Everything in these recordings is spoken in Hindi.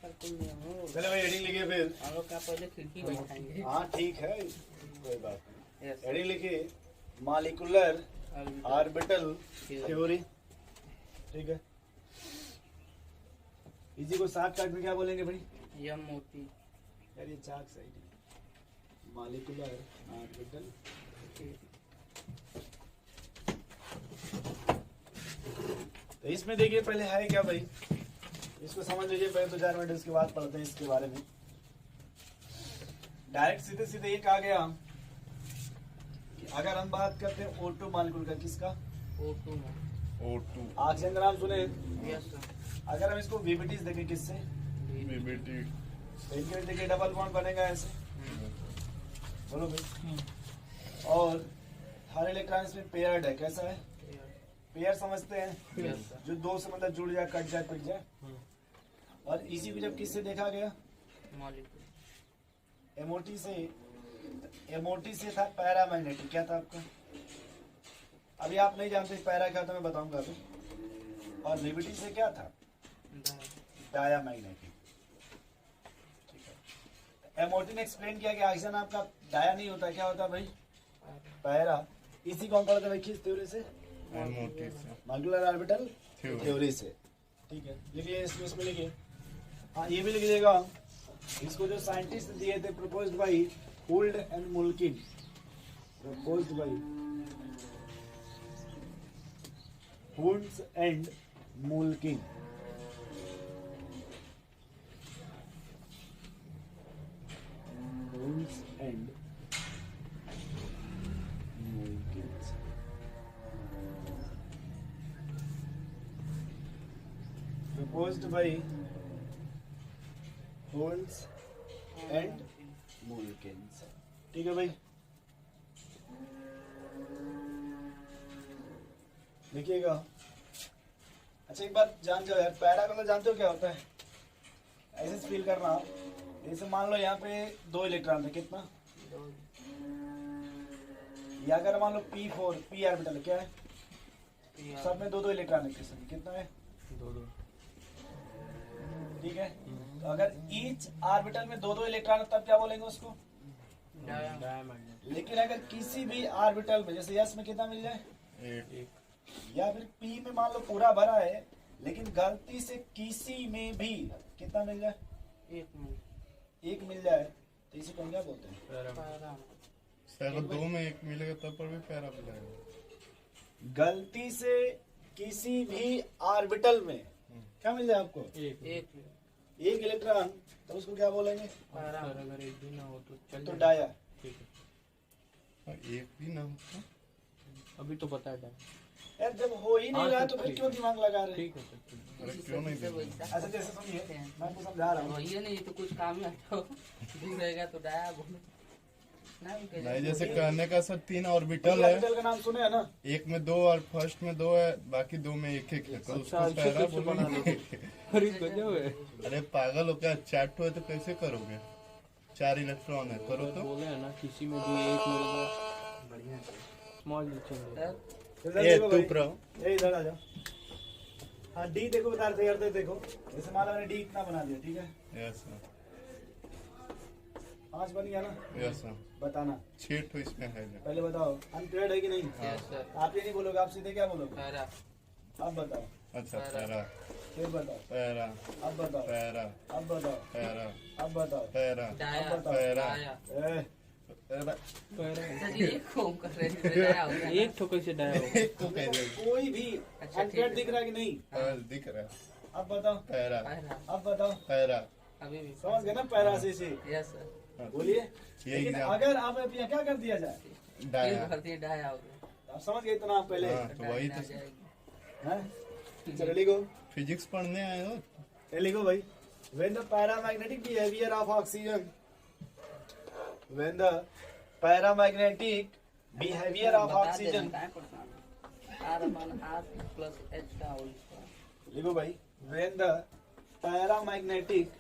चलो भाई हेडिंग लिखिए फिर। हम लोग का पहले खिड़की बैठाएंगे। हाँ ठीक है, कोई बात नहीं। हेडिंग लिखिए मॉलिक्यूलर ऑर्बिटल थ्योरी। ठीक है, इसी को सात काट में क्या बोलेंगे भाई? यम मोटी यार ये चाक सही नहीं। मॉलिक्यूलर ऑर्बिटल तो इसमें देखिए पहले है क्या भाई, इसको समझ लीजिए पहले, तो 4 मिनट इसके बाद पढ़ते हैं इसके बारे में। डायरेक्ट सीधे सीधे ये कहा गया कि अगर हम बात करते हैं O2 मॉलिक्यूल का, किसका? O2 में O2 ऑक्सीजन का नाम सुने? Yes sir. अगर हम इसको वीबीटीज देखें किससे, बीबीटी तो इनके देखिए डबल बॉन्ड बनेगा ऐसे, बोलो भाई। और हर इलेक्ट्रॉन इसमें पेयर्ड है, कैसा है? पेयर समझते हैं, यस सर। जो दो से मतलब जुड़ जाए, कट जाए, पिट जाए। और इसी को जब किससे देखा गया? मॉलिक्यूल एमओटी से। एमओटी से था पैरामैग्नेटिक, क्या था आपका? अभी आप नहीं जानते पैरा क्या था, मैं बताऊंगा अभी। और वीबीटी से क्या था? डायामैग्नेटिक। ठीक है, एमओटी ने एक्सप्लेन किया कि ऑक्सीजन आपका डाया नहीं होता, क्या होता भाई? पैरा। इसी को हम पढ़ते भाई किस थ्योरी से? मोटी से मॉलिक्यूलर ऑर्बिटल थ्योरी से। ठीक है, लिखिए इसमें लिखिए। हाँ ये भी लिख लीजिएगा, इसको जो साइंटिस्ट दिए थे, proposed by Hund and Mulliken. Proposed by Hund and Mulliken. Hund and Mulliken. proposed by Holmes and Mulkins। ठीक है भाई, देखिएगा। अच्छा एक बात जान जाओ यार, पैरा मतलब जानते हो क्या होता है? ऐसे फील करना, जैसे मान लो यहाँ पे 2 इलेक्ट्रॉन थे, कितना? या अगर मान लो P4 P ऑर्बिटल है, क्या है? सब में 2-2 इलेक्ट्रॉन है, किसमें कितना है? 2 ठीक है, तो अगर ईच ऑर्बिटल में 2-2 इलेक्ट्रॉन है, तब क्या बोलेंगे उसको? डायमंड। लेकिन अगर किसी भी ऑर्बिटल में, जैसे S में कितना मिल जाए, या फिर P में मान लो पूरा भरा है, लेकिन गलती से किसी में भी कितना मिल जाए? एक मिल जाए, तो इसी को हम क्या बोलते हैं? अगर 2 में 1 मिलेगा तब पर भी पैरा मिलेगा। गलती से किसी भी ऑर्बिटल में क्या मिल जाए आपको? एक इलेक्ट्रॉन, तो उसको क्या बोलेंगे? अगर एक भी ना हो तो चल तो डाया। ठीक है, एक भी ना हो अभी तो बता डाय। यार जब हो ही नहीं रहा तो फिर क्यों दिमाग लगा रहे? ठीक है सर। अरे क्यों नहीं देंगे? अच्छा जैसे सुनिए, मैं आपको समझा रहा हूँ। वही नहीं तो कुछ काम ना तो दूर रहेगा तो डाया बोलो नहीं, जैसे कहने का सर 3 ऑर्बिटल है, ऑर्बिटल का नाम सुने है ना? एक में 2 और फर्स्ट में 2 है, बाकी 2 में 1-1 है, तो उसको पैरा बोलोगे। अरे गजब है। अरे पागल हो क्या, 4 है तो कैसे करोगे? 4 इलेक्ट्रॉन है, करो तो। बोले है ना किसी में भी एक मिलेगा। बढ़िया स्मॉल लिखेंगे। ए तू प्रो ए इधर आ जाओ। हाँ डी देखो, बता रहे थे, देखो जैसे मान लो मैंने डी इतना बना दिया, ठीक है? यस सर, 5 बन गया ना? Yes sir. बताना 6 तो इसमें है ना। पहले बताओ, अनपेयर्ड है कि नहीं? Yes sir. आप ये नहीं बोलोगे, आप सीधे क्या बोलोगे? पैरा। अब बताओ, अच्छा पैरा, फिर बताओ, पैरा, अब बताओ, पैरा, अब बताओ, पैरा, अब बताओ, पैरा, डाया। अब बताओ। पैरा, ए, पैरा। एक को कर रहे थे डाया हो गया। एक ठोकर से डाया हो। एक को कह दे। कोई भी अच्छा, अनपेयर्ड ठीक दिख है। रहा है कि नहीं? दिख रहा है। अब बताओ, पैरा, पैरा। अब बताओ। पैरा। अभी भी समझ गए ना पैरा से? Yes sir. बोलिए। ये लेकिन एग्जाम अगर आप यहाँ क्या कर दिया जाए, डाया। भरती डाया हो गया। आप समझ गए इतना आप पहले? हाँ, तो वही तो हैं? चलो लिखो, फिजिक्स पढ़ने आए हो। ये लिखो भाई। When the paramagnetic behavior of oxygen, when the paramagnetic behavior of oxygen, लिखो भाई, when the paramagnetic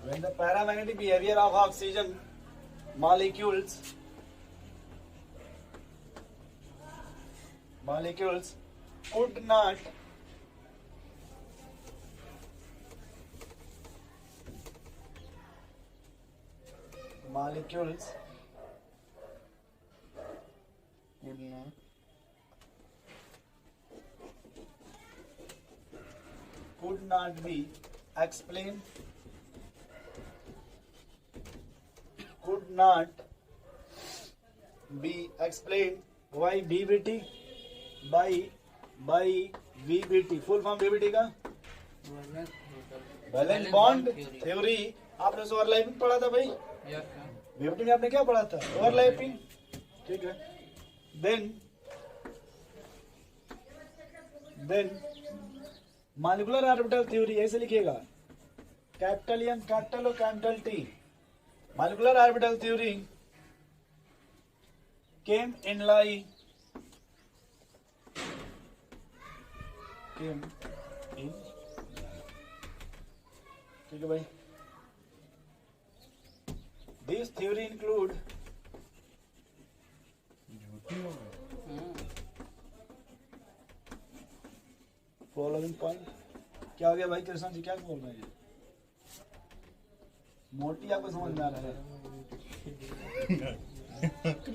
when the paramagnetic behavior of oxygen molecules could not be explained by BBT by VBT. Full form BBT का बैलेंस बॉन्ड थ्योरी। आपने उसे ओवरलैपिंग पढ़ा था भाई, BBT में आपने क्या पढ़ा था? ओवरलैपिंग, ठीक है। देन मॉलिक्यूलर ऑर्बिटल थ्योरी, ऐसे लिखिएगा, कैपिटल एम कैपिटल और capital T. Molecular orbital theory came in, ठीक है भाई। This theory include following point. क्या हो गया भाई कृष्ण जी, क्या बोल रहे हैं? मोटी आपको समझ में आ रहा है?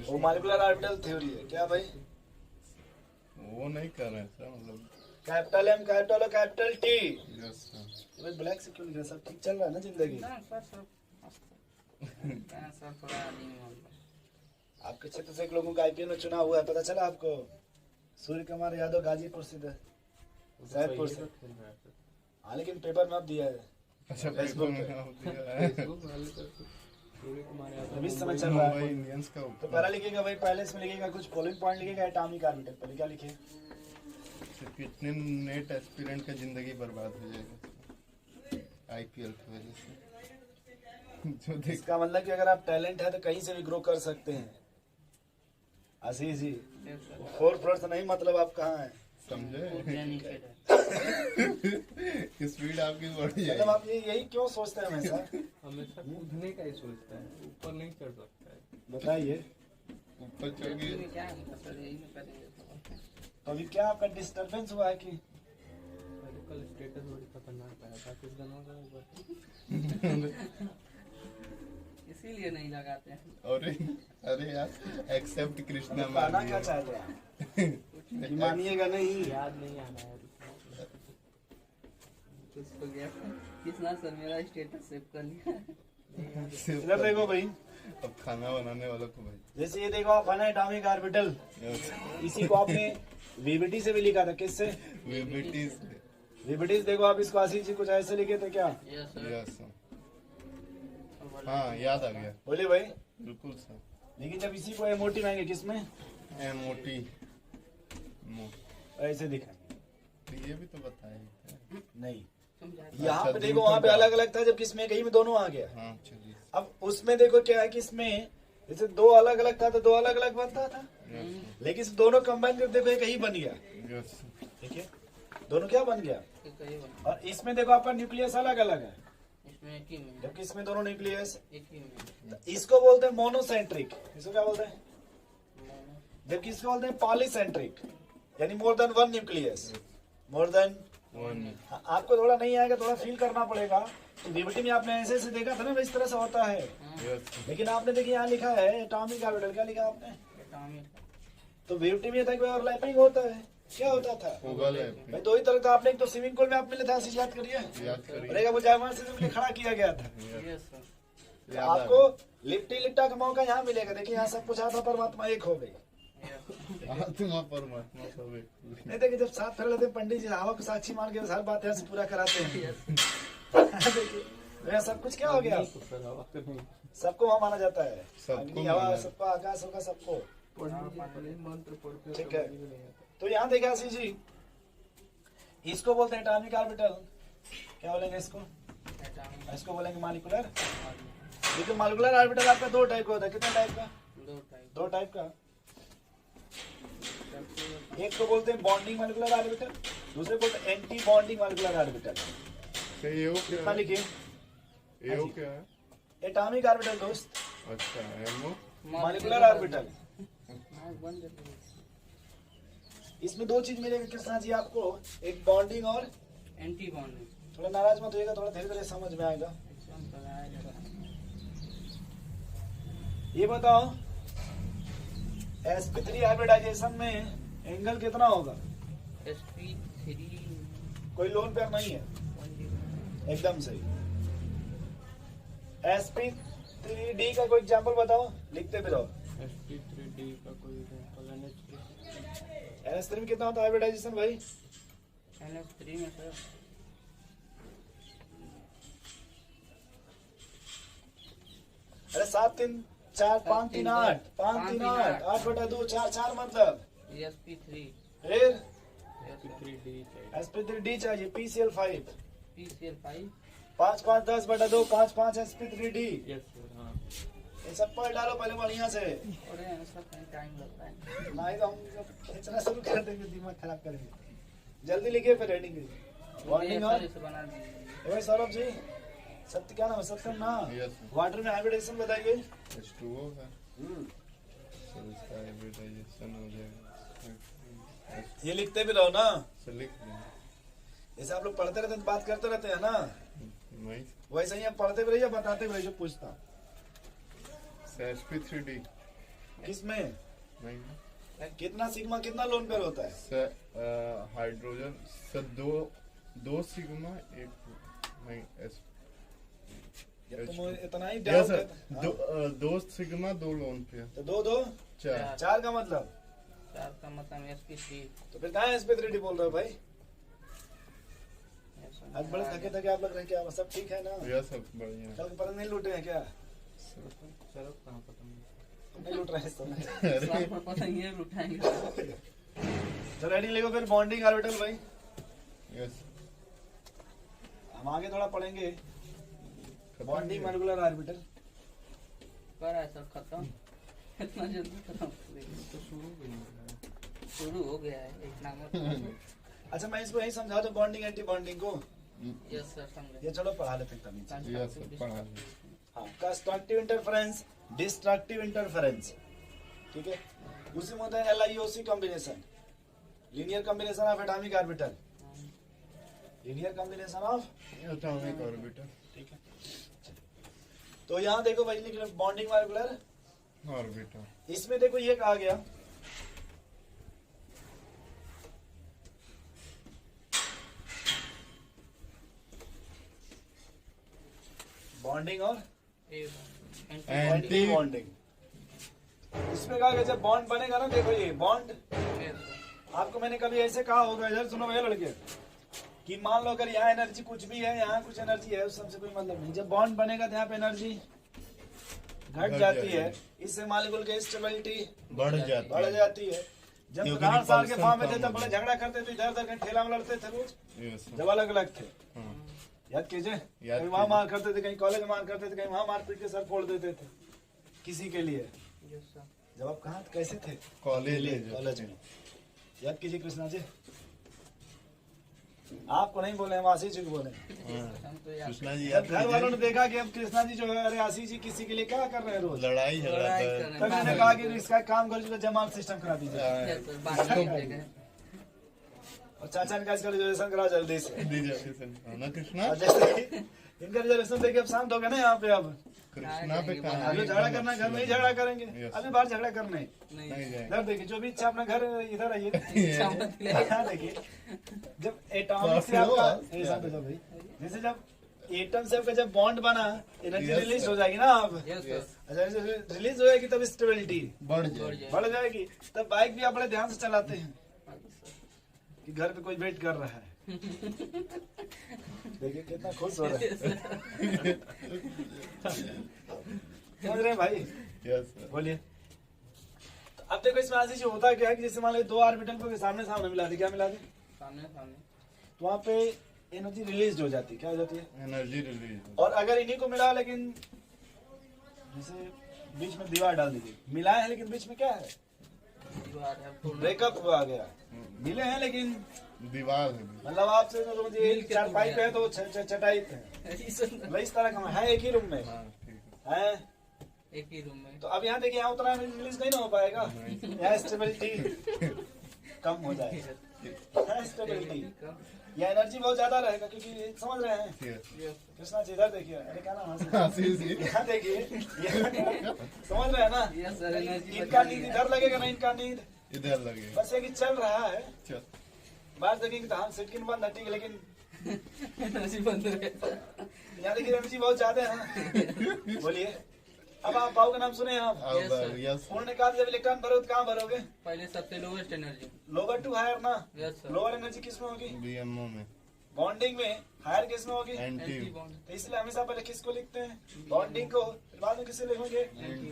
वो मॉलिक्यूलर ऑर्बिटल थ्योरी है क्या भाई? वो नहीं कर रहे हैं सर, मतलब कैपिटल एम कैपिटल और कैपिटल टी। Yes sir. भाई ब्लैक से क्यों लिख रहे? सब ठीक चल रहा है ना जिंदगी? आपके क्षेत्र से एक लोगों का आईपीएल में चुनाव हुआ है, पता चला आपको? सूर्य कुमार यादव गाजीपुर से, सैदपुर से। हाँ लेकिन पेपर में अब दिया है। अच्छा, फेसबुक में पे। आप दिया है। अभी समय चल रहा है। इंडियंस का तो पहला लिखिएगा भाई, पहले इसमें लिखिएगा कुछ फॉलोइंग पॉइंट लिखिएगा एटॉमिक ऑर्बिटल। पहले क्या लिखे? कितने नेट एस्पिरेंट का जिंदगी बर्बाद हो जाएगा आईपीएल की वजह से। जो देख, इसका मतलब कि अगर आप टैलेंट है तो कहीं से भी ग्रो कर सकते हैं। आशीष जी, 4 फ्लोर से नहीं मतलब आप कहाँ हैं? समझे? स्पीड आपकी बढ़ मतलब जाएगी। आप यही क्यों सोचते हैं हमेशा? हमेशा कूदने का ही सोचता है, ऊपर नहीं चढ़ सकता है। बताइए, ऊपर चढ़ गए। तो अभी क्या आपका डिस्टरबेंस हुआ है कि? कल स्टेटस बड़ी खतरनाक आया था किस दिनों का ऊपर, इसीलिए नहीं लगाते हैं। अरे यार, एक्सेप्ट कृष्णा मार कहना दिया। क्या चाहते हैं? मानिएगा नहीं। याद नहीं आना है किसको गया? किसना सर मेरा स्टेटस सेव कर लिया। इधर देखो भाई, अब खाना बनाने वालों को भाई, जैसे ये देखो आप बना एटॉमिक ऑर्बिटल, इसी को आपने वीबीटी से भी लिखा था। किससे? वीबीटी से। देखो आप इसको आशीष जी कुछ ऐसे लिखे थे क्या? यस हाँ, याद आ गया। बोले भाई, बिल्कुल सर। लेकिन जब इसी को एमओटी मांगे किसमें? एमओटी ऐसे दिखाएंगे। तो ये भी तो बताया नहीं, यहाँ पे देखो, वहाँ पे अलग अलग था, जब किसमें कहीं में दोनों आ गया। हाँ चलिए। अब उसमें देखो क्या है कि इसमें जैसे 2 अलग अलग था तो 2 अलग अलग बनता था, लेकिन इस दोनों कंबाइन कर देखो एक ही बन गया। यस ठीक है, दोनों क्या बन गया? और इसमें देखो आपका न्यूक्लियस अलग अलग है, जबकि इसमें दोनों न्यूक्लियस। इसको बोलते हैं मोनोसेंट्रिक। इसको क्या बोलते हैं? जबकि इसको बोलते हैं पॉलीसेंट्रिक, यानी more than 1 nucleus. More than आपको थोड़ा नहीं आएगा, थोड़ा फील करना पड़ेगा। तो वीबीटी में आपने ऐसे ऐसे देखा था ना, इस तरह से होता है। लेकिन आपने देखिए यहाँ लिखा है एटॉमिक ऑर्बिटल। क्या लिखा आपने? तो वीबीटी में था कि ओवरलैपिंग होता है। क्या होता था भाई? 2 ही तरह था। आपने एक तो स्विमिंग पूल में आप मिले था, याद करिए। वो जायमार से खड़ा किया गया था। आपको लिट्टी लिट्टा का मौका यहाँ मिलेगा। देखिए यहाँ सब कुछ आता, परमात्मा एक हो गई। आत्मा परमात्मा सब एक। नहीं देखिए, जब 7 फेरे लेते हैं पंडित जी, हवा को साक्षी मान के हर बात यहाँ से पूरा कराते हैं। देखिए सब कुछ क्या हो गया? सबको वहाँ माना जाता है। अग्नि, हवा, सबको, आकाश होगा, सबको। ठीक है, तो यहाँ देखिए आशीष जी, इसको बोलते हैं एटॉमिक ऑर्बिटल। क्या बोलेंगे इसको? इसको बोलेंगे मॉलिक्यूलर। लेकिन मॉलिक्यूलर ऑर्बिटल आपका 2 टाइप का होता है। कितने टाइप का? 2 टाइप का। एक को बोलते हैं बॉन्डिंग मॉलिक्यूलर ऑर्बिटल, दूसरे को बोलते हैं एंटी बॉन्डिंग मॉलिक्यूलर ऑर्बिटल। ये कितना लिखिए? एओ क्या है? एटॉमिक ऑर्बिटल दोस्त, अच्छा एमओ मॉलिक्यूलर ऑर्बिटल। बंद कर दो। इसमें दो चीज मिलेगी कृष्णा जी आपको, एक बॉन्डिंग और एंटी बॉन्डिंग। थोड़ा नाराज मत होइएगा, थोड़ा धीरे धीरे समझ में आएगा। ये बताओ sp3 हाइब्रिडाइजेशन में एंगल कितना होगा? sp3 कोई लोन पेयर नहीं है, एकदम सही। sp3d का कोई एग्जांपल बताओ, लिखते भी रहो। sp3d का कोई एग्जांपल NH3 NH3 में कितना होता है हाइब्रिडाइजेशन भाई? NH3 में सर अरे 7 3 4 5 3 8 5 3 8 8/2 4 4 मतलब sp3 फिर sp3d चाहिए। sp3d चाहिए, PCl5 PCl5 5 5 10/2 5 5 sp3d। Yes sir, हाँ। ये सब पढ़ डालो पहले बढ़िया से, और ऐसा कहीं टाइम लगता है। नहीं तो हम खींचना शुरू कर देंगे, दिमाग खराब करेंगे। जल्दी लिखिए फिर रेडिंग की बॉन्डिंग। और इसे बना दीजिए। ए भाई सौरभ जी, सत्य क्या नाम है? सत्यम ना। यस वाटर में हाइब्रिडाइजेशन बताइए। H2O है, तो इसका हाइब्रिडाइजेशन हो जाएगा। ये लिखते भी रहो ना, से लिख दें। जैसे आप लोग पढ़ते रहते हैं तो बात करते रहते हैं ना, नहीं वैसे ही आप पढ़ते भी रहिए, बताते भी रहिए। जो पूछता sp3d किसमें नहीं कितना सिग्मा कितना लोन पेयर होता है? से हाइड्रोजन से दो सिग्मा एक नहीं एस जब तुम इतना ही यस डाउट सर, है, दो सिग्मा दो लोन पे तो दो दो चार। चार का मतलब, 4 का मतलब sp3। तो फिर कहाँ sp3d बोल रहे हो भाई? आज बड़े थके थके आप लग रहे हैं, क्या सब ठीक है ना? यह सब बढ़िया है। कल के पर नहीं लूटे हैं क्या? सर कहाँ पता नहीं। नहीं लूट रहे हैं इस समय। स्वाद पर पता नहीं है उठाएंगे। तो रेडी लिखो फिर बॉन्डिंग ऑर्बिटल भाई। यस हम आगे थोड़ा पढ़ेंगे बॉन्डिंग मॉलिक्यूलर ऑर्बिटल। कर है सब खत्म, इतना जल्दी खत्म कर देंगे। तो शुरू भी नहीं हुआ। शुरू हो गया है इतना मत। अच्छा मैं इसको यही समझा दो बॉन्डिंग एंटी बॉन्डिंग को। यस सर समझे। ये चलो पढ़ा लेते हैं तमीज से। यस सर पढ़ा ली। हाँ, कंस्ट्रक्टिव इंटरफेरेंस, डिस्ट्रक्टिव इंटरफेरेंस, ठीक है। उसी में होता है LIOC combination, linear combination of atomic orbital, linear combination of, atomic orbital ठीक है। तो यहाँ देखो भाई लिख लो बॉन्डिंग मॉलिक्यूलर, ऑर्बिटल। इसमें देखो ये कहा गया बॉन्डिंग और एंटी बॉन्डिंग। इसमें कहा गया जब बॉन्ड बनेगा ना, देखो ये बॉन्ड, आपको मैंने कभी ऐसे कहा होगा, इधर सुनो भैया लड़के, कि मान लो अगर यहाँ एनर्जी कुछ भी है, यहाँ कुछ एनर्जी है, उस सबसे कोई मतलब नहीं। जब बॉन्ड बनेगा तो यहाँ पे एनर्जी घट जाती है, इससे मॉलिक्यूल की स्टेबिलिटी बढ़ जाती है। जब क्योंकि 4 साल के repulsion फॉर्म में थे कम तब बड़े झगड़ा करते थे, इधर उधर कहीं ठेला में लड़ते थे रोज, यस सर जब अलग अलग थे। हाँ याद कीजिए, याद कहीं वहाँ कीजिए। मार करते थे, कहीं कॉलेज में मार करते थे, कहीं वहाँ मार पीट के सर फोड़ देते थे किसी के लिए। Yes sir. जब आप कहाँ कैसे थे? कॉलेज में। याद कीजिए कृष्णा जी, आपको नहीं बोले, हम आशीष जी को बोले। हम तो यार कृष्णा जी जब याद घर वालों ने कीजिए, देखा कि अब कृष्णा जी जो है, अरे आशीष जी किसी के लिए क्या कर रहे हैं रोज, लड़ाई झगड़ा लड़ाई कर कर रहे तब मैंने कहा कि इसका काम कर जो जमाल सिस्टम करा दीजिए, यस सर बात कर गए। और चाचा ने कहा इसका रिजर्वेशन करा जल्दी से। ना कृष्णा और जैसे इनका रिजर्वेशन देखिए अब शांत हो गया ना यहाँ पे। अब कृष्णा पे कहाँ अभी झगड़ा करना घर में ही झगड़ा करेंगे, Yes. अभी बाहर झगड़ा करना है। नहीं जाए इधर देखिए, जो भी इच्छा अपना घर इधर आइए। इच्छा मत ले। यहाँ देखिए, जब एटॉमिक से आपका ऐसा तो भाई, जैसे जब एटम से आपका जब बॉन्ड बना, एनर्जी Yes, रिलीज sir. हो जाएगी ना आप। Yes sir. अच्छा रिलीज हो जाएगी तब स्टेबिलिटी बढ़ जाए। बढ़ जाएगी। तब बाइक भी आप बड़े ध्यान से चलाते हैं कि घर पे कोई वेट कर रहा है। देखिए कितना खुश हो रहा है। समझ रहे हैं भाई? यस सर बोलिए। तो अब देखो इसमें आशीष होता क्या है कि जैसे मान लो 2 ऑर्बिटल को सामने सामने मिला दी, क्या मिला दी, सामने सामने तो वहाँ पे एनर्जी रिलीज हो जाती है। क्या हो जाती है? Energy release. और अगर इन्हीं को मिला, लेकिन जैसे बीच में दीवार डाल दीजिए, मिलाया है लेकिन बीच में क्या है, दीवार है पूर्ण। ब्रेकअप हुआ गया, मिले हैं लेकिन दीवार है मतलब आपसे तो मुझे मिल के चार टूट पाइप गया। है तो चटाई पे मतलब इस तरह का है, एक ही रूम में हाँ ठीक है। एक ही रूम में। तो अब यहाँ देखिए, यहाँ उतना रिलीज नहीं ना हो पाएगा, यहाँ स्टेबिलिटी कम हो जाएगा, स्टेबिलिटी या एनर्जी बहुत ज्यादा रहेगा, क्योंकि समझ रहे हैं है। कृष्णा जी इधर देखिए, अरे क्या नाम है, हाँ सी यहाँ देखिए, समझ रहे हैं ना, यस सर, एनर्जी इनका नींद इधर लगेगा ना, इनका नींद इधर लगेगा। बस ये कि चल रहा है, चल बाहर देखेंगे तो हम सिटकिन बंद है ठीक है, लेकिन एनर्जी बंद रहता है। यहाँ देखिए एनर्जी बहुत ज्यादा है ना। बोलिए, अब आप बाबू का नाम सुने हैं आप, Yes, sir. यस पूर्ण ने कहा जब इलेक्ट्रॉन भरो तो कहाँ भरोगे, पहले सबसे lowest energy. Lower to higher ना, यस सर। लोअर एनर्जी किस में होगी, बीएमओ में बॉन्डिंग में, हायर किस में होगी, एंटी एंटी बॉन्ड। तो इसलिए हमेशा पहले किसको लिखते हैं, बॉन्डिंग को, फिर बाद में किसे लिखेंगे,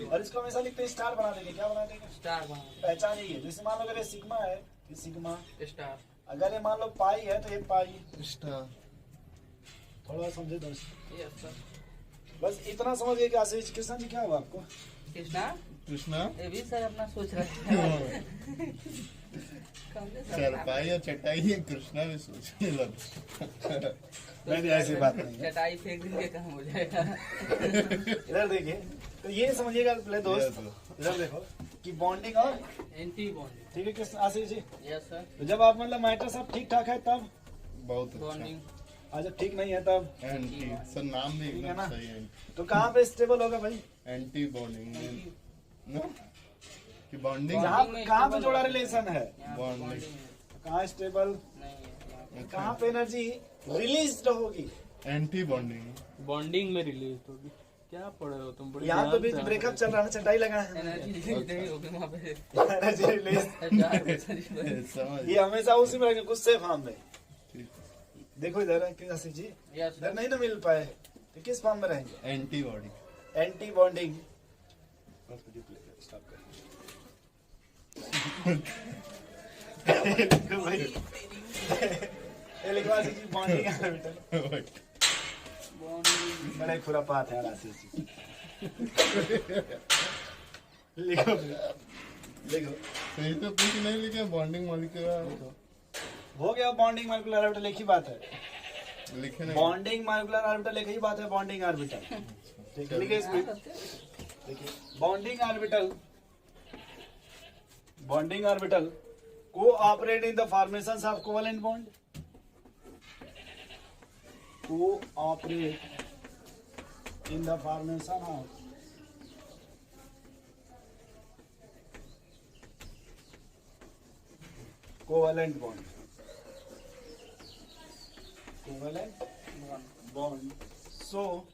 और इसको हमेशा लिखते हैं स्टार बना देंगे, क्या बना देंगे, स्टार बना पहचान यही है। जैसे मान लो अगर ये सिग्मा है तो सिग्मा, स्टार। अगर ये मान लो पाई है तो ये पाई, स्टार। थोड़ा समझे दोस्त, यस सर। बस इतना समझिए कि आशीष कृष्ण जी क्या हुआ आपको, कृष्णा कृष्णा ये भी सर अपना सोच रहा है। चारपाई या चटाई है, कृष्णा भी सोचने लगा। नहीं ऐसी बात नहीं है। चटाई फेंक देंगे काम हो जाएगा। इधर देखिए, तो ये समझिएगा पहले दोस्त, इधर देखो कि बॉन्डिंग और एंटी बॉन्ड। ठीक है कृष्ण आशीष जी, यस सर। तो जब आप मतलब मैटर सब ठीक ठाक है तब, बहुत अच्छा। बॉन्डिंग। और जब ठीक नहीं है तब, एंटी सर नाम भी ठीक है ना? एकदम सही है। तो कहाँ पे स्टेबल होगा भाई, एंटी बॉन्डिंग ना कि बॉन्डिंग जहाँ में कहाँ पे stable जोड़ा होगा। रिलेशन है, यहाँ Bonding। bonding है। कहाँ स्टेबल, नहीं है यहाँ। कहाँ पे एनर्जी रिलीज होगी, एंटी बॉन्डिंग बॉन्डिंग में रिलीज होगी। क्या पढ़े हो तुम? बड़े यहाँ तो ध्यान बीच से ब्रेकअप चल रहा है, चटाई लगा है, एनर्जी नहीं होगी वहाँ पे। एनर्जी रिलीज, समझ ये हमेशा उसी में रहेंगे, गुस्से फॉर्म में। ठीक। देखो इधर है आशीष जी, यस इधर सर। नहीं ना मिल पाए तो किस फॉर्म में रहेंगे, एंटी बॉडी एंटी बॉन्डिंग। भाई ये लिखवा दीजिए बॉन्डिंग ऑर्बिटल, बॉन्डिंग। बड़े खुरापात है यार आशीष जी। लिखो लिखो, सही तो कुछ नहीं लिखे बॉन्डिंग मॉलिक्यूलर हो गया बॉन्डिंग मॉलिक्यूलर ऑर्बिटल, एक ही बात है, लिखे नहीं। बॉन्डिंग मॉलिक्यूलर ऑर्बिटल एक ही बात है, बॉन्डिंग ऑर्बिटल। ठीक है, लिखिए इसमें, देखिए bonding orbital, bonding orbital cooperate in the formation of covalent bond, cooperate in the formation of covalent bond, covalent bond, so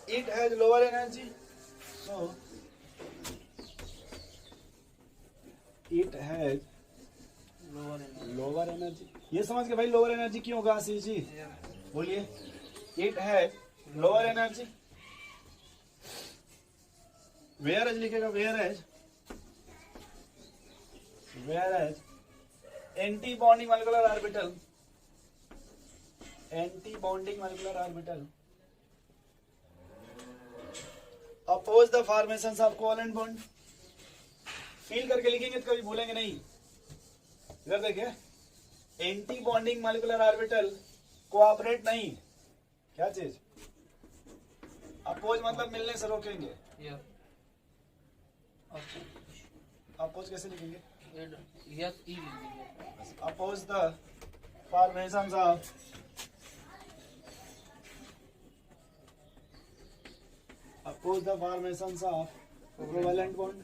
it has lower energy, so it has lower energy। ये समझ के भाई लोअर एनर्जी क्यों होगा आशीष जी, बोलिए, it has lower energy, whereas लिखेगा whereas anti bonding molecular orbital, anti bonding molecular orbital oppose the formation of covalent bond. Feel करके लिखेंगे तो कभी भूलेंगे नहीं। इधर देखिए, anti bonding molecular orbital cooperate नहीं, क्या चीज, अपोज मतलब मिलने से रोकेंगे, अपोज कैसे लिखेंगे, yes E oppose the formations of covalent bond।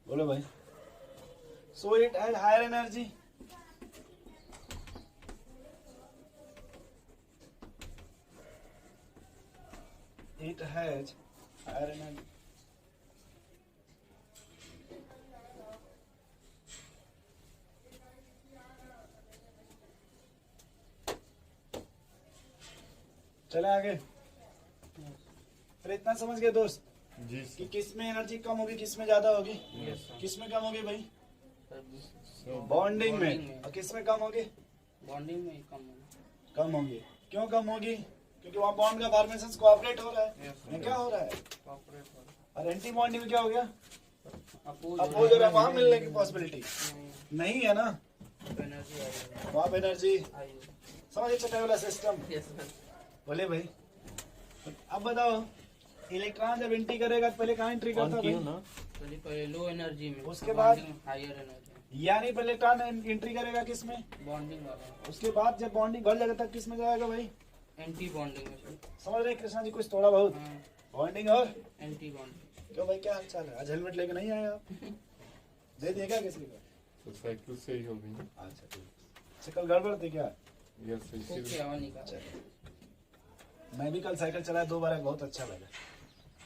बोलो भाई, so it has higher energy, it has higher energy, चले आगे। फिर इतना समझ गए दोस्त जी कि किस में एनर्जी कम होगी, किस में ज्यादा होगी, यस किस में कम होगी भाई, सर बॉन्डिंग Bonding में, और किस में कम होगी, बॉन्डिंग में ही कम होगा। कम होगी। क्यों कम होगी, क्योंकि वहाँ बॉन्ड का फॉर्मेशन कोऑपरेट हो रहा है। Yes, में क्या हो रहा है? कॉर्पोरेट वाला और एंटी बॉन्डिंग में क्या हो गया? अपोज अपोज हो रहा है, वहाँ मिलने की पॉसिबिलिटी नहीं है ना, एनर्जी आई वहाँ एनर्जी आई समझ चटाई वाला सिस्टम। यस सर बोले भाई अब बताओ, इलेक्ट्रॉन जब एंट्री करेगा तो पहले कहाँ एंट्री करता है भाई? चलिए पहले लो एनर्जी में, उसके बाद हायर एनर्जी, यानी पहले इलेक्ट्रॉन एंट्री करेगा किस में? बॉन्डिंग वाला, उसके बाद जब बॉन्डिंग बढ़ जाएगा तब किस में जाएगा भाई? एंटी बॉन्डिंग में सर। समझ रहे कृष्णा जी कुछ थोड़ा बहुत? हाँ, बॉन्डिंग और एंटी बॉन्डिंग। क्यों भाई क्या हाल चाल है? आज हेलमेट लेके नहीं आए आप? दे दिए क्या किसी को? तो साइकिल से ही हो गई। अच्छा ठीक, अच्छा कल गड़बड़ थी क्या? यस ओके आवा निकाल। अच्छा मैं भी कल साइकिल चलाया 2 बार, बहुत अच्छा लगा।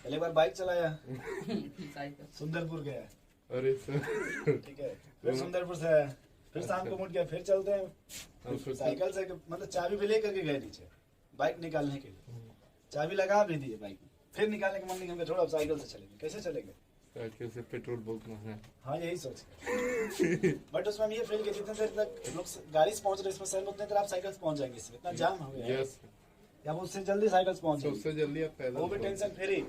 पहले बार बाइक चलाया, साइकिल सुंदरपुर गया, अरे सर ठीक है, फिर सुंदरपुर से आया, फिर शाम को मुड़ गया, फिर चलते हैं हम सोचे साइकिल से, मतलब चाबी भी लेकर के गए नीचे बाइक निकालने के लिए, चाबी लगा भी दी है बाइक में, फिर निकालने का मन नहीं हमको, छोड़ो अब साइकिल से चलेंगे। कैसे चलेंगे? साइकिल से पेट्रोल बहुत महंगा है। हाँ यही सोच बट उसमें हम ये फील किया जितने देर तक लोग गाड़ी से पहुंच रहे इसमें सर उतने देर आप साइकिल से पहुंच जाएंगे, इसमें इतना जाम हो गया है। यस या आप उससे जल्दी साइकिल से पहुंच जाएंगे, सबसे जल्दी आप पैदल वो भी पहुंच- टेंशन फ्री।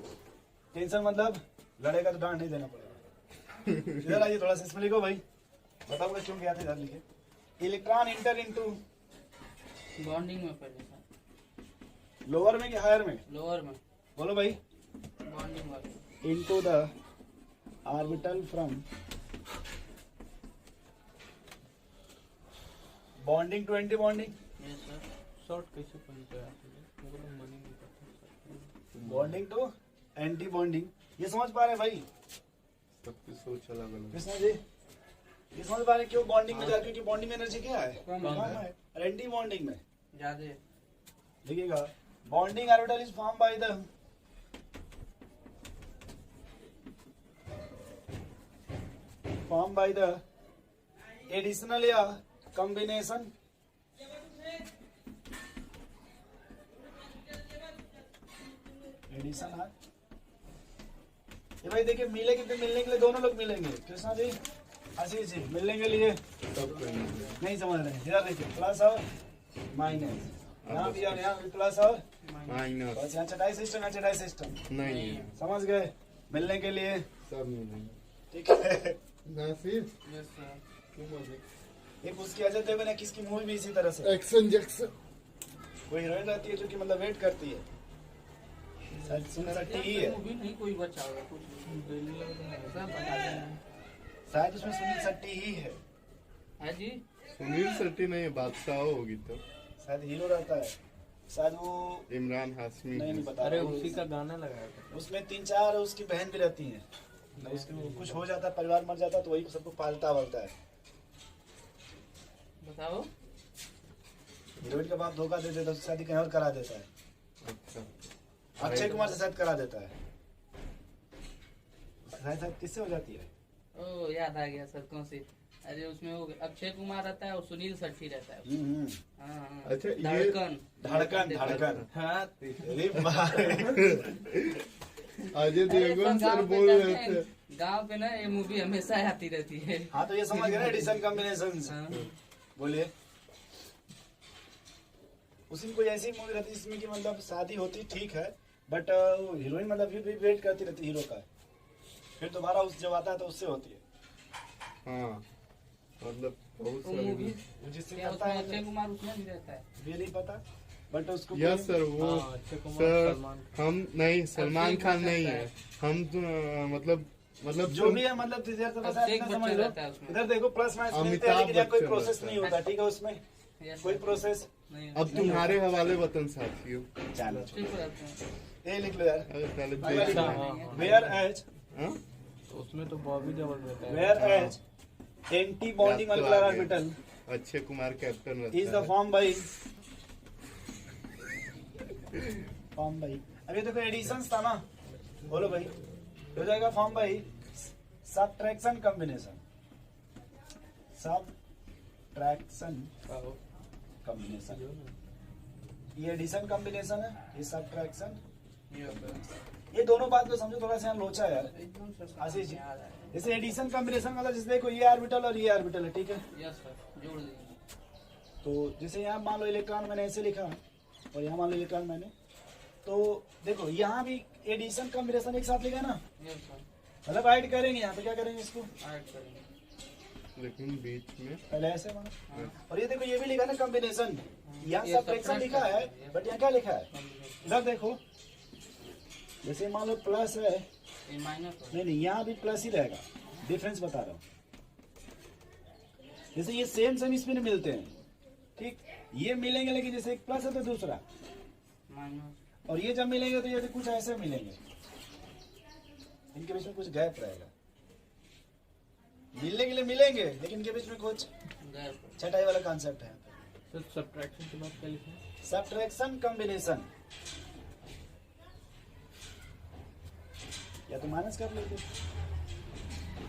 टेंशन मतलब लड़ेगा तो डांट नहीं देना पड़ेगा। इधर आइए थोड़ा सा इसमें लिखो भाई, बताओगे क्यों गया था इधर लिखे। इलेक्ट्रॉन इंटर इनटू बॉन्डिंग में पहले सर, लोअर में कि हायर में? लोअर में बोलो भाई। बॉन्डिंग वाले, into the orbital from bonding to anti bonding, yes sir. Short कैसे पहनते हैं आप लोग? मुझे तो मन ही नहीं करता। बॉन्डिंग टू एंटी बॉन्डिंग, ये समझ पा रहे हैं भाई सबकी सोच अलग अलग है। कृष्णा जी? ये समझ पा रहे हैं क्यों बॉन्डिंग में जाके, कि बॉन्डिंग में एनर्जी क्या है? कम है। और एंटी बॉन्डिंग में ज्यादा देखिएगा, bonding orbital is form by the additional या कॉम्बिनेशन एडिशन है ये भाई। देखिए मिले कितने, मिलने के लिए दोनों लोग मिलेंगे, कृष्णा जी आशीष जी मिलने के लिए सब पहनेंगे। नहीं समझ रहे हैं, इधर देखिए प्लस और माइनस, यहाँ भी और यहाँ भी प्लस और माइनस बस, यहाँ चटाई सिस्टम, यहाँ चटाई सिस्टम, नहीं है, समझ गए? मिलने के लिए सब मिलेंगे। ठीक है। Nasir yes sir. क्यों बोले? एक उसकी अजय देवगन है, किसकी मूवी भी इसी तरह से, एक्शन जैक्सन कोई हीरोइन रहती है जो कि मतलब वेट करती है, शायद सुनील शेट्टी ही है, मूवी नहीं कोई बचा होगा कुछ सब बता देना शायद उसमें सुनील शेट्टी ही है जी। सुनील शेट्टी नहीं, बादशाह होगी तो शायद हीरो रहता है, शायद वो इमरान हाशमी नहीं है। पता। अरे उसी का गाना लगाया था। उसमें 3-4 उसकी बहन भी रहती है, उसकी कुछ हो जाता है, परिवार मर जाता है तो वही सबको पालता वालता है। बताओ। हीरोइन का बाप धोखा दे देता है, उसकी शादी कहीं और करा देता है, अच्छा अक्षय कुमार से शायद करा देता है, शायद किससे हो जाती है? ओ याद आ गया सर, कौन सी? अरे उसमें वो अक्षय कुमार रहता है और सुनील शेट्टी रहता है। हम्म। हाँ हाँ। अच्छा, ये- धड़कन धड़कन हाँ अरे बाप रे। अजय अरे देवगन तो सर गाँव पे बोल जाते रहे हैं, थे। गाँव पे ना ये मूवी हमेशा आती रहती है। हाँ तो ये समझ गए ना एडिशन कॉम्बिनेशन। हाँ। बोलिए उसी में कोई ऐसी मूवी रहती है जिसमें कि मतलब शादी होती ठीक है बट हीरोइन मतलब फिर भी वेट करती रहती हीरो का, फिर दोबारा उस जब आता है तो उससे होती है, हाँ मतलब बहुत वो मूवी सारे। वो जिससे क्या करता उसमें है अक्षय कुमार उसमें भी रहता है? ये नहीं पता बट उसको यस सर, वो हाँ, अक्षय कुमार, सर सलमान हम नहीं, सलमान अभिषेक खान बच्चन नहीं रहता है, हम तो, मतलब जो भी है मतलब इधर से बस अभिषेक इतना समझ बच्चन लो, रहता है उसमें। इधर देखो प्लस माइनस मिलते अमिताभ हैं लेकिन यहाँ कोई बच्चन प्रोसेस रहता नहीं है। होता, ठीक है उसमें Yes, कोई sir। प्रोसेस नहीं अब तुम्हारे हवाले वतन साथियों। चलो ठीक हो जाते हैं। ये लिख लो यार, अरे पहले अगला देख लिखो। लो। हाँ, हाँ। वेयर एज हाँ? तो उसमें तो बॉबी देओल रहता है। वेयर एज एंटी बॉन्डिंग याद तो मॉलिक्यूलर आ गया। ऑर्बिटल अक्षय कुमार कैप्टन रहता इज द है। फॉर्म बाई अभी देखो एडिशंस था ना, बोलो भाई हो जाएगा form by subtraction combination, subtraction combination, ये एडिशन कॉम्बिनेशन है, ये सबट्रैक्शन, ये दोनों बात को समझो थोड़ा सा यहाँ लोचा है यार एकदम सर आशीष जी। याद आया। जैसे एडिशन कॉम्बिनेशन मतलब जैसे देखो ये ऑर्बिटल और ये ऑर्बिटल है, ठीक है? यस सर, जोड़ देंगे। तो जैसे यहाँ मान लो इलेक्ट्रॉन मैंने ऐसे लिखा और यहाँ मान लो इलेक्ट्रॉन मैंने, तो देखो यहाँ भी एडिशन कॉम्बिनेशन एक साथ लिखा ना, यस सर, मतलब ऐड करेंगे यहाँ पे, क्या करेंगे इसको ऐड करेंगे। लेकिन बीच में पहले ऐसे मानो, हाँ, और ये देखो ये भी लिखा है ना कॉम्बिनेशन, यहाँ ये सब्ट्रैक्शन subtract लिखा है, करते हैं। बट यहाँ क्या लिखा है, combination। इधर देखो, जैसे मान लो प्लस है, ये माइनस हो, नहीं नहीं यहाँ भी प्लस ही रहेगा, डिफरेंस बता रहा हूँ। जैसे ये सेम सेम इसमें नहीं मिलते हैं, ठीक, ये मिलेंगे लेकिन जैसे एक प्लस है तो दूसरा, माइनस, और ये जब मिलेंगे तो ये तो कुछ ऐसे मिलेंगे, इनके बीच में कुछ गैप रहेगा, मिलने के लिए मिलेंगे लेकिन इनके बीच में कुछ गैप, छटाई वाला कॉन्सेप्ट है। सर सब्ट्रैक्शन के बाद क्या लिखा है? सब्ट्रैक्शन कॉम्बिनेशन, या तो माइनस कर लेते,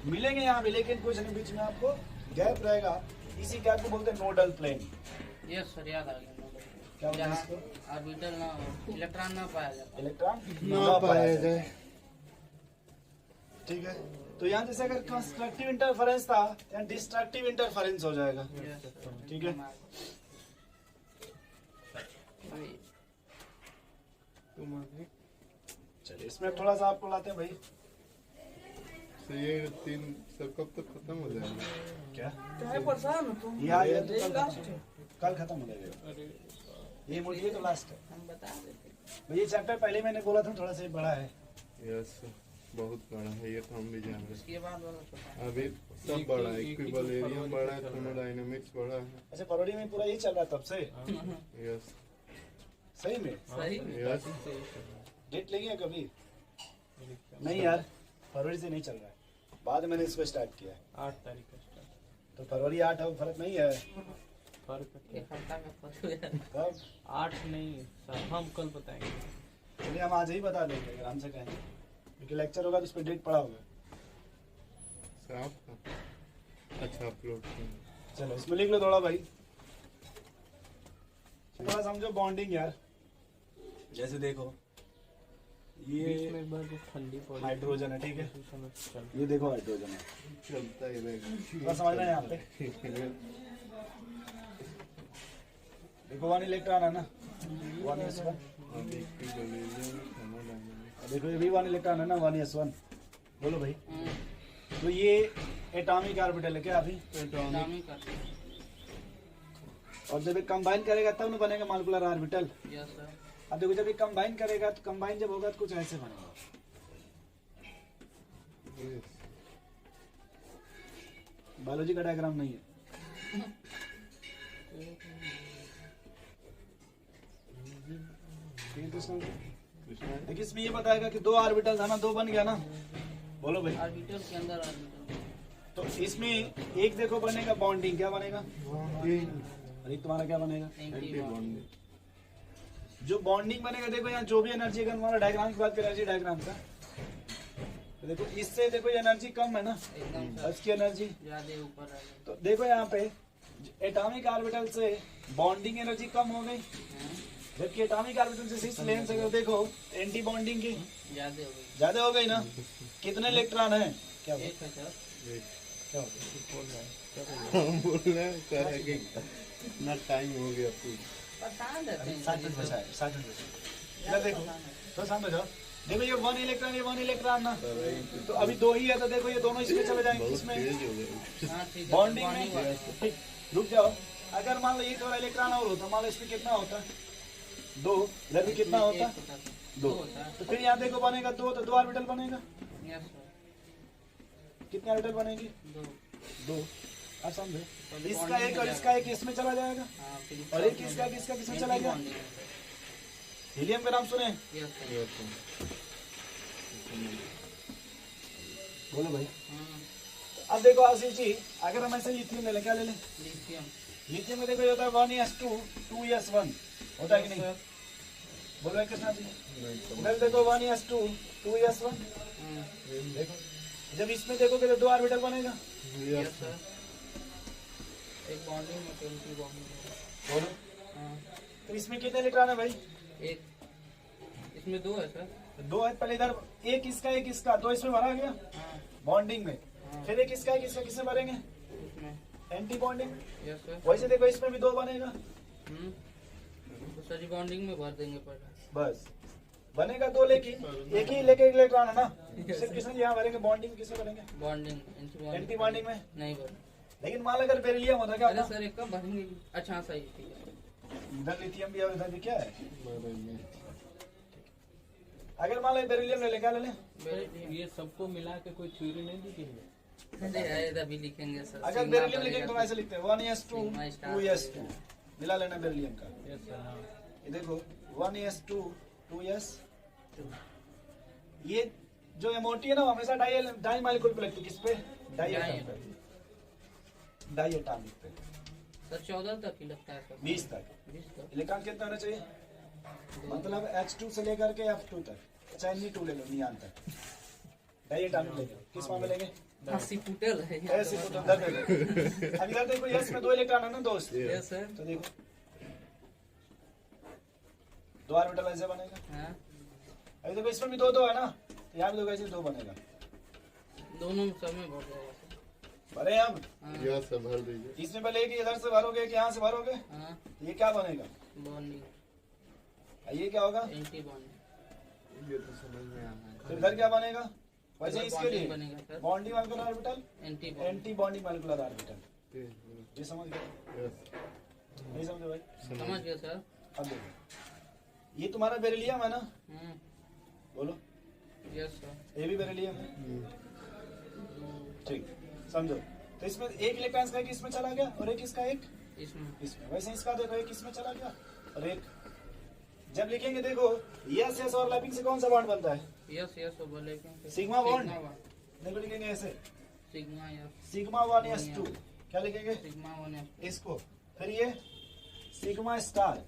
मिलेंगे यहाँ भी लेकिन कुछ नहीं, बीच में आपको गैप रहेगा, इसी गैप को बोलते हैं नोडल प्लेन। यस सर, याद आ गया नोडल। क्या बोलते हैं जहाँ इसको? ऑर्बिटल ना इलेक्ट्रॉन ना पाया जाता। इलेक्ट्रॉन ना पाया जाए। ठीक है, तो यहाँ जैसे अगर कंस्ट्रक्टिव इंटरफेरेंस था, यहाँ डिस्ट्रक्टिव इंटरफेरेंस हो जाएगा। यस सर, ठीक है। चलिए इसमें थोड़ा सा आपको लाते हैं भाई, तो ये 3 सब कब तक खत्म हो जाएगा? क्या परेशान हो तुम? ये आज तो कल खत्म हो जाएगा, ये मुझे तो लास्ट है हम बता देते। भाई। ये चैप्टर पहले मैंने बोला था थोड़ा सा बड़ा है, यस, बहुत बड़ा है, ये तो हम भी जान रहे उसके बाद वाला छोटा है। हैं। अभी सब बड़ा है, इक्विलिब्रियम बड़ा है, थर्मोडायनामिक्स बड़ा है। अच्छा फरवरी में पूरा यही चल रहा है तब से, यस सही में सही में। यस, डेट लेंगे कभी? नहीं यार, फरवरी से नहीं चल रहा है, बाद में मैंने इसको स्टार्ट किया है, 8 तारीख का स्टार्ट। तो फरवरी 8 है, फर्क नहीं है। फर्क है एक हफ्ता का फर्क हो जाता है। तब 8 नहीं सर, हम कल बताएंगे। चलिए हम आज ही बता देंगे अगर हमसे कहेंगे, क्योंकि लेक्चर होगा तो उस पर डेट पड़ा होगा। साफ था। अच्छा अपलोड चलो इसमें लिख लो थोड़ा भाई, थोड़ा समझो बॉन्डिंग यार। जैसे देखो बीच ये में एक बार जो ठंडी पड़ी हाइड्रोजन है, ठीक है, उसी समय चल ये देखो हाइड्रोजन है, चलता ही रहेगा। थोड़ा समझना है यहाँ पे। देखो 1 इलेक्ट्रॉन है ना, 1s1, अब इक्विलिब्रियम, थर्मोडायनामिक्स। देखो ये भी 1 इलेक्ट्रॉन है ना, 1s1, बोलो भाई। हम्म, तो ये एटॉमिक ऑर्बिटल है क्या अभी, एटॉमिक का। और जब ये कंबाइन करेगा तब ना बनेगा मॉलिक्यूलर ऑर्बिटल। यस सर, अब देखो जब ये कंबाइन करेगा तो कंबाइन जब होगा तो कुछ ऐसे बनेगा, यस, बायोलॉजी का डायग्राम नहीं है। ठीक है, तो इसमें देखिए इसमें ये बताएगा कि 2 ऑर्बिटल था ना, 2 बन गया ना, बोलो भाई। ऑर्बिटल के अंदर ऑर्बिटल। तो इसमें एक देखो बनेगा बॉन्डिंग, क्या बनेगा, अरे तुम्हारा क्या बनेगा, एंटी बॉन्डिंग। जो बॉन्डिंग बनेगा, देखो यहाँ जो भी एनर्जी, अगर हमारा डायग्राम की बात करें एनर्जी डायग्राम का, तो देखो इससे देखो ये एनर्जी कम है ना, एकदम और इसकी एनर्जी, ज्यादा ऊपर आ गया। तो देखो यहाँ पे एटॉमिक ऑर्बिटल से बॉन्डिंग एनर्जी कम हो गई, जबकि एटॉमिक ऑर्बिटल से 6 लेंस अगर देखो एंटी बॉन्डिंग की ज्यादा हो गई। ज्यादा हो गई ना। कितने इलेक्ट्रॉन है, क्या बोल- एक है सर, क्या होता है? बोल रहा है क्या बोल रहा हम बोल रहे हैं कह रहे हैं कि इतना टाइम हो गया पूरा। बता देते हैं। 60 बचा है, 60 बचा है। इधर देखो तो सामने जाओ, देखो ये 1 इलेक्ट्रॉन, ये 1 इलेक्ट्रॉन ना, तो अभी 2 ही है, तो देखो ये दोनों इसमें चले जाएंगे, बहुत इसमें तेज हो गया। हाँ, ठीक है, बॉन्डिंग bonding में। वाला। ठीक, रुक जाओ, अगर मान लो ये थोड़ा इलेक्ट्रॉन और होता, मान लो इसमें कितना होता, 2, इधर भी कितना होता, एक होता था। 2, होता है। तो फिर यहाँ देखो बनेगा 2, तो 2 ऑर्बिटल बनेगा, यस सर, कितने ऑर्बिटल बनेगी, 2। 2। अब समझो, तो इसका bonding एक में और इसका एक इसमें चला जाएगा, हाँ, फिर और एक किसका किसमें चला गया, bonding है। हीलियम का नाम सुने, यस सर, यस सर। बोलो भाई। हाँ, अब देखो आशीष जी, अगर हम ऐसे लिथियम ले लें, क्या ले लें, लिथियम। लिथियम में देखो ये होता है 1s2 2s1, होता है कि नहीं, बोलो कृष्णा जी। इधर देखो 1s2 2s1, हाँ, देखो जब इसमें देखोगे तो 2 ऑर्बिटल बनेगा, यस सर, एक बॉन्डिंग में 20 बॉन्डिंग। बोलो। हाँ, तो इसमें कितने इलेक्ट्रॉन है भाई, एक इसमें 2 है सर। 2 है, पहले इधर एक इसका 2 इसमें भरा गया हाँ, बॉन्डिंग में, हाँ, फिर एक इसका किसमें भरेंगे, इसमें। Anti bonding. Yes sir. वैसे देखो इसमें भी 2 बनेगा, सर बॉन्डिंग में भर देंगे पहले। बस बनेगा दो, लेकिन एक ही लेके इलेक्ट्रॉन है ना, सिर्फ किसमें यहाँ भरेंगे, बॉन्डिंग में किसमें भरेंगे, बॉन्डिंग एंटी बॉन्डिंग में। नहीं भर। लेकिन मान लो अगर बेरिलियम होता क्या अरे होता, सर एक कब भरेंगे? अच्छा सही ठीक है। इधर लिथियम भी है और इधर भी क्या है। बराबर। अगर मान लो बेरिलियम ले ले, क्या ले ले, ये सबको मिला के कोई थ्योरी नहीं दिखेगी? अरे इधर भी लिखेंगे सर। अगर सिग्मा बेरिलियम बनेगा लिखेंगे तो तो ऐसे लिखते हैं 1s2 सिग्मा स्टार 2s2, मिला लेना बेरिलियम का। यस सर, हाँ। ये देखो 1s2 2s2, ये जो एमओटी है ना वो हमेशा डाई मॉलिक्यूल पे लगती है, किस पे, डाई एटम पे, डाई एटॉमिक पे। सर 14 तक ही लगता है सर। 20 तक 20 तक। इलेक्ट्रॉन कितना होना चाहिए, मतलब H2 से लेकर के F2 तक, चाहे Ni2 ले लो, नियान तक, डाई एटॉमिक ले लो। किस में मिलेंगे, 80 फुटल है। ऐसे को तो अंदर ले लो। अब इधर देखो यस में 2 इलेक्ट्रॉन है ना दोस्त, यस सर। तो देखो 2 ऑर्बिटल ऐसे बनेगा। हाँ अभी देखो इसमें भी 2 है ना, तो यहाँ भी देखो ऐसे 2 बनेगा। दोनों में सब में भर जाएगा सर। भरे अब हाँ यहाँ से भर दीजिए। इसमें पहले एक इधर से भरोगे कि यहाँ से भरोगे, हाँ ये क्या बनेगा, बॉन्डिंग ये क्या होगा, एंटी बॉन्डिंग। ये तो समझ में आ रहा फिर इधर क्या बनेगा, वैसे इधर इसके bonding लिए बनेगा sir. Bonding molecular orbital, anti bonding. Anti bonding molecular orbital. है। ये समझ गए, यस, नहीं समझे भाई। समझ गए सर। अब देखो ये तुम्हारा बेरिलियम है ना, बोलो यस सर। ये भी बेरिलियम है, ठीक, समझो। तो इसमें एक इलेक्ट्रॉन का एक इसमें चला गया और एक इसका एक इसमें इसमें, वैसे इसका देखो एक इसमें चला गया और एक, जब लिखेंगे देखो यस यस ओवरलैपिंग से कौन सा बॉन्ड बनता है, यस यस बोले क्यों? Sigma bond. देखो लिखेंगे ऐसे सिग्मा यस। सिग्मा 1s2, क्या लिखेंगे, सिग्मा 1s। इसको, फिर ये सिग्मा स्टार,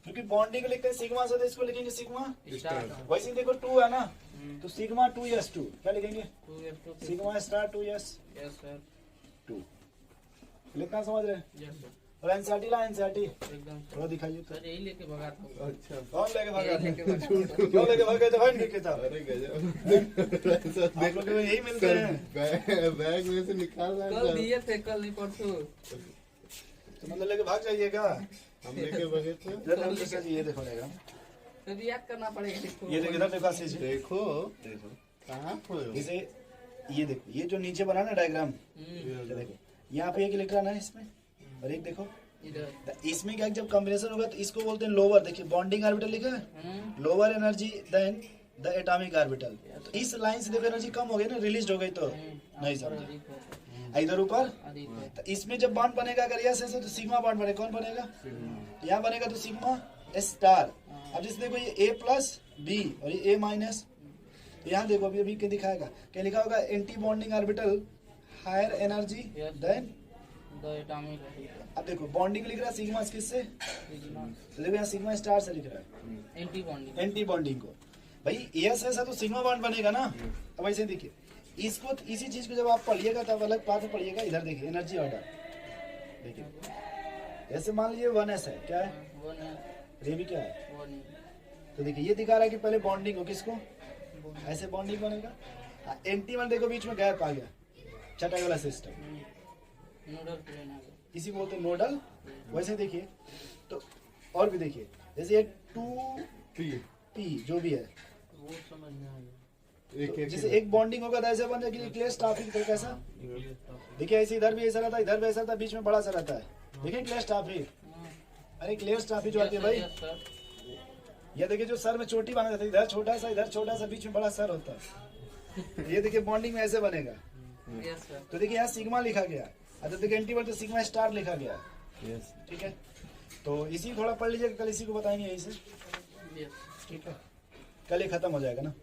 क्योंकि बॉन्डिंग लिखते हैं सिग्मा से, तो इसको लिखेंगे सिग्मा। स्टार। वैसे ही देखो 2 है ना, तो सिग्मा 2s2, क्या लिखेंगे, 2s2। Sigma star 2s2। Yes sir. लिखना समझ रहे हैं, यस सर। और एनसीईआरटी ला एनसीईआरटी एकदम सर। थोड़ा दिखाइए तो। सर यही लेके भगा था। अच्छा। कौन लेके भागा, यही लेके भगा था। क्यों लेके भागे थे भाई, नहीं था अरे गजब। आप लोग को यही मिलते हैं, बैग में से निकाल रहा कल है। दिए थे, कल नहीं परसों। तो मतलब लेके भाग जाइएगा। हम लेके बगे थे। जल्दी से ये देखो लेगा, तो याद करना पड़ेगा इसको। ये देखो इधर देखो आशीष जी, देखो देखो कहाँ खोए हो? इसे, ये देखो ये जो नीचे बना ना डायग्राम, ये देखो यहाँ पे एक इलेक्ट्रॉन है इसमें और एक देखो इधर। इसमें क्या, जब कॉम्बिनेशन होगा तो इसको बोलते हैं लोअर, देखिए बॉन्डिंग ऑर्बिटल लिखा है, lower energy than the atomic orbital. तो इस लाइन से देखो एनर्जी कम हो गई ना, रिलीज हो गई, तो नहीं समझे, इधर ऊपर। तो इसमें जब बॉन्ड बनेगा अगर यस ऐसे, तो सिग्मा बॉन्ड बनेगा, कौन बनेगा, यहाँ बनेगा तो सिग्मा स्टार। अब जैसे देखो ये A+B और ये A-, यहाँ देखो अभी अभी क्या दिखाएगा, क्या लिखा होगा, anti bonding orbital higher energy than the atomic. अब देखो बॉन्डिंग लिख रहा है सिग्मा किससे, तो देखो यहाँ सिग्मा स्टार से लिख रहा है एंटी बॉन्डिंग। एंटी बॉन्डिंग को। भाई एस ऐसा तो सिग्मा बॉन्ड बनेगा ना। अब ऐसे देखिए इसको, इसी चीज को जब आप पढ़िएगा तब अलग बात में पढ़िएगा। इधर देखिए एनर्जी ऑर्डर, देखिए जैसे मान लीजिए 1s है, क्या है, वो नहीं, ये भी क्या है, वो नहीं। तो देखिए ये दिखा रहा है कि पहले बॉन्डिंग हो, किसको, ऐसे बॉन्डिंग बनेगा। एंटी वन देखो बीच में गैप आ गया, छटाई वाला सिस्टम, नोडल प्लेन आ गया। इसी को बोलते हैं नोडल। वैसे देखिए तो और भी देखिए, जैसे ये 2p जो भी है, वो समझ में आ गया। एक तो एक जैसे एक बॉन्डिंग होगा तो ऐसे बन जाएगी क्लेश ट्रैफिक, तो कैसा देखिए ऐसे इधर भी ऐसा रहता है, इधर भी ऐसा रहता है, बीच में बड़ा सा रहता है, देखिए क्लेश ट्रैफिक। अरे क्लेश ट्रैफिक जो आती है भाई, यस सर। ये देखिए जो सर में चोटी बना जाता है, इधर छोटा सा बीच में बड़ा सर होता है। ये देखिए बॉन्डिंग में ऐसे बनेगा, यस सर। तो देखिए यहाँ सिग्मा लिखा गया, अच्छा देखिए एंटीबॉडी तो सिग्मा स्टार लिखा गया, यस। ठीक है। तो इसी थोड़ा पढ़ लीजिएगा, कल इसी को बताएंगे यहीं से, यस। ठीक है, कल ये खत्म हो जाएगा ना।